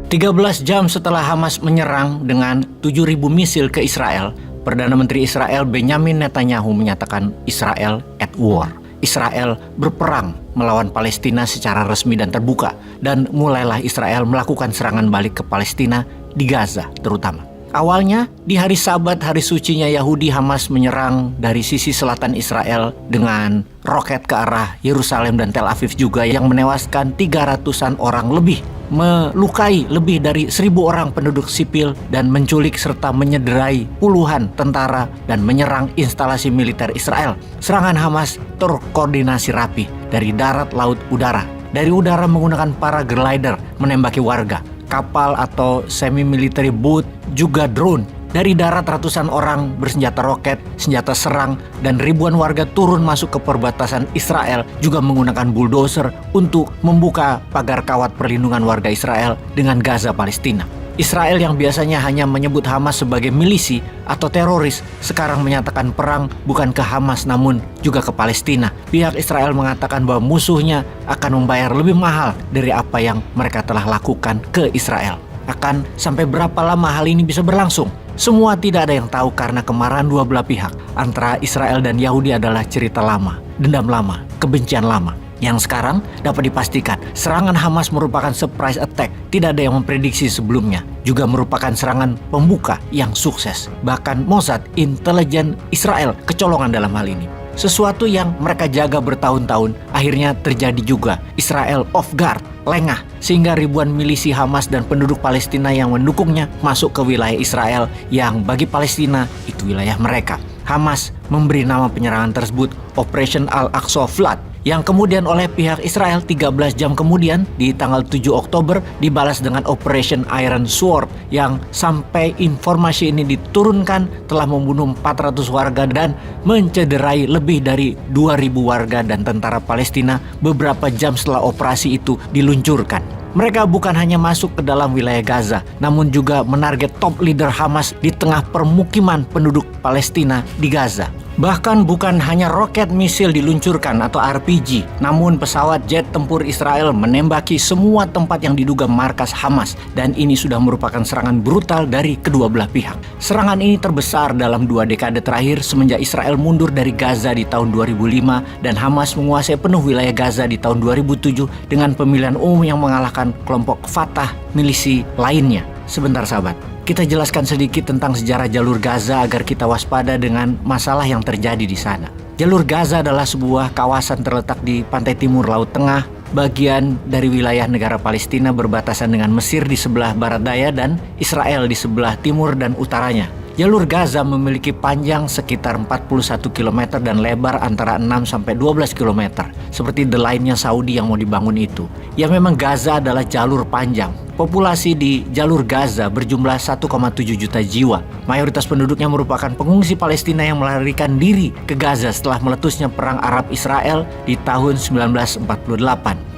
13 jam setelah Hamas menyerang dengan 7.000 misil ke Israel, Perdana Menteri Israel Benjamin Netanyahu menyatakan Israel at war. Israel berperang melawan Palestina secara resmi dan terbuka, dan mulailah Israel melakukan serangan balik ke Palestina di Gaza terutama. Awalnya, di hari Sabat, hari sucinya Yahudi, Hamas menyerang dari sisi selatan Israel dengan roket ke arah Yerusalem dan Tel Aviv juga yang menewaskan 300-an orang lebih, melukai lebih dari 1.000 orang penduduk sipil dan menculik serta menyederai puluhan tentara dan menyerang instalasi militer Israel. Serangan Hamas terkoordinasi rapi dari darat, laut, udara. Dari udara menggunakan paraglider menembaki warga, kapal atau semi-military boat, juga drone. Dari darat ratusan orang bersenjata roket, senjata serang, dan ribuan warga turun masuk ke perbatasan Israel juga menggunakan bulldozer untuk membuka pagar kawat perlindungan warga Israel dengan Gaza Palestina. Israel yang biasanya hanya menyebut Hamas sebagai milisi atau teroris, sekarang menyatakan perang bukan ke Hamas namun juga ke Palestina. Pihak Israel mengatakan bahwa musuhnya akan membayar lebih mahal dari apa yang mereka telah lakukan ke Israel. Akan sampai berapa lama hal ini bisa berlangsung? Semua tidak ada yang tahu karena kemarahan dua belah pihak antara Israel dan Yahudi adalah cerita lama, dendam lama, kebencian lama. Yang sekarang dapat dipastikan serangan Hamas merupakan surprise attack, tidak ada yang memprediksi sebelumnya. Juga merupakan serangan pembuka yang sukses. Bahkan Mossad, intelijen Israel, kecolongan dalam hal ini. Sesuatu yang mereka jaga bertahun-tahun akhirnya terjadi juga. Israel off guard, lengah, sehingga ribuan milisi Hamas dan penduduk Palestina yang mendukungnya masuk ke wilayah Israel yang bagi Palestina itu wilayah mereka. Hamas memberi nama penyerangan tersebut Operation Al-Aqsa Flood, yang kemudian oleh pihak Israel 13 jam kemudian di tanggal 7 Oktober dibalas dengan Operation Iron Sword, yang sampai informasi ini diturunkan telah membunuh 400 warga dan mencederai lebih dari 2.000 warga dan tentara Palestina beberapa jam setelah operasi itu diluncurkan. Mereka bukan hanya masuk ke dalam wilayah Gaza, namun juga menarget top leader Hamas di tengah permukiman penduduk Palestina di Gaza. Bahkan bukan hanya roket misil diluncurkan atau RPG, namun pesawat jet tempur Israel menembaki semua tempat yang diduga markas Hamas, dan ini sudah merupakan serangan brutal dari kedua belah pihak. Serangan ini terbesar dalam 2 dekade terakhir semenjak Israel mundur dari Gaza di tahun 2005 dan Hamas menguasai penuh wilayah Gaza di tahun 2007 dengan pemilihan umum yang mengalahkan kelompok Fatah, milisi lainnya. Sebentar sahabat, kita jelaskan sedikit tentang sejarah jalur Gaza agar kita waspada dengan masalah yang terjadi di sana. Jalur Gaza adalah sebuah kawasan terletak di pantai timur Laut Tengah, bagian dari wilayah negara Palestina berbatasan dengan Mesir di sebelah barat daya dan Israel di sebelah timur dan utaranya. Jalur Gaza memiliki panjang sekitar 41 km dan lebar antara 6-12 km, seperti The Line-nya Saudi yang mau dibangun itu. Ya memang Gaza adalah jalur panjang. Populasi di jalur Gaza berjumlah 1,7 juta jiwa. Mayoritas penduduknya merupakan pengungsi Palestina yang melarikan diri ke Gaza setelah meletusnya Perang Arab-Israel di tahun 1948.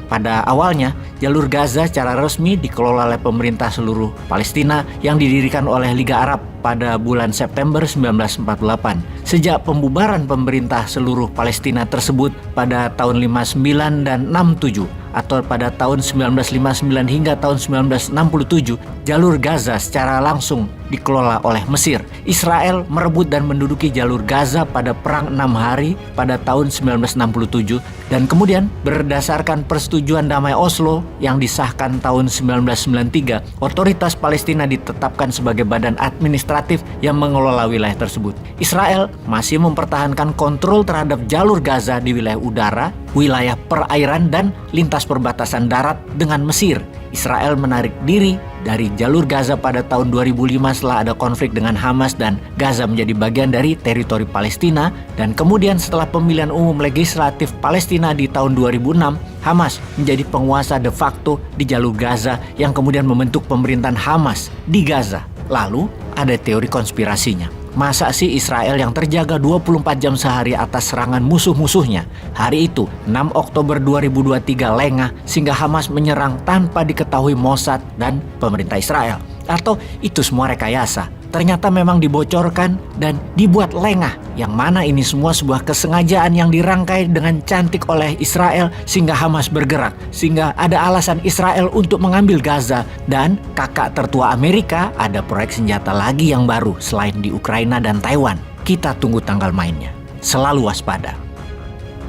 Pada awalnya, jalur Gaza secara resmi dikelola oleh pemerintah seluruh Palestina yang didirikan oleh Liga Arab pada bulan September 1948. Sejak pembubaran pemerintah seluruh Palestina tersebut pada tahun 59 dan 67 atau pada tahun 1959 hingga tahun 1967, jalur Gaza secara langsung dikelola oleh Mesir. Israel merebut dan menduduki jalur Gaza pada Perang 6 Hari pada tahun 1967 dan kemudian berdasarkan persetujuan damai Oslo yang disahkan tahun 1993, otoritas Palestina ditetapkan sebagai badan administratif yang mengelola wilayah tersebut. Israel masih mempertahankan kontrol terhadap jalur Gaza di wilayah udara, wilayah perairan, dan lintas perbatasan darat dengan Mesir. Israel menarik diri dari jalur Gaza pada tahun 2005 setelah ada konflik dengan Hamas dan Gaza menjadi bagian dari teritori Palestina, dan kemudian setelah pemilihan umum legislatif Palestina di tahun 2006, Hamas menjadi penguasa de facto di jalur Gaza yang kemudian membentuk pemerintahan Hamas di Gaza. Lalu ada teori konspirasinya. Masa sih Israel yang terjaga 24 jam sehari atas serangan musuh-musuhnya, hari itu 6 Oktober 2023 lengah sehingga Hamas menyerang tanpa diketahui Mossad dan pemerintah Israel? Atau itu semua rekayasa? Ternyata memang dibocorkan dan dibuat lengah, Yang mana ini semua sebuah kesengajaan yang dirangkai dengan cantik oleh Israel sehingga Hamas bergerak, sehingga ada alasan Israel untuk mengambil Gaza. Dan kakak tertua Amerika ada proyek senjata lagi yang baru selain di Ukraina dan Taiwan. Kita tunggu tanggal mainnya. Selalu waspada.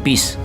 Peace.